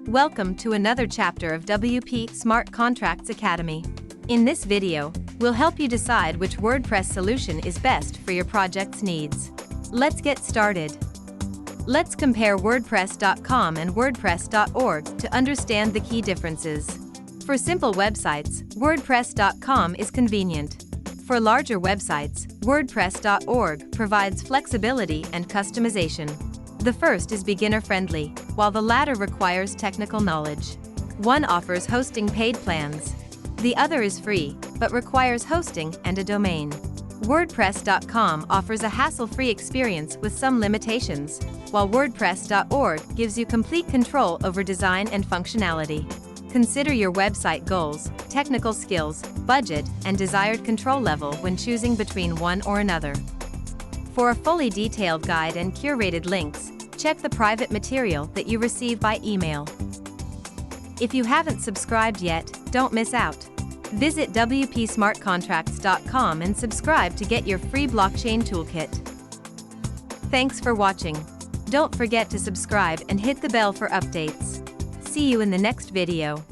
Welcome to another chapter of WP Smart Contracts Academy. In this video, we'll help you decide which WordPress solution is best for your project's needs. Let's get started. Let's compare WordPress.com and WordPress.org to understand the key differences. For simple websites, WordPress.com is convenient. For larger websites, WordPress.org provides flexibility and customization. The first is beginner-friendly, while the latter requires technical knowledge. One offers hosting paid plans. The other is free, but requires hosting and a domain. WordPress.com offers a hassle-free experience with some limitations, while WordPress.org gives you complete control over design and functionality. Consider your website goals, technical skills, budget, and desired control level when choosing between one or another. For a fully detailed guide and curated links, check the private material that you receive by email. If you haven't subscribed yet, don't miss out. Visit wpsmartcontracts.com and subscribe to get your free blockchain toolkit. Thanks for watching. Don't forget to subscribe and hit the bell for updates. See you in the next video.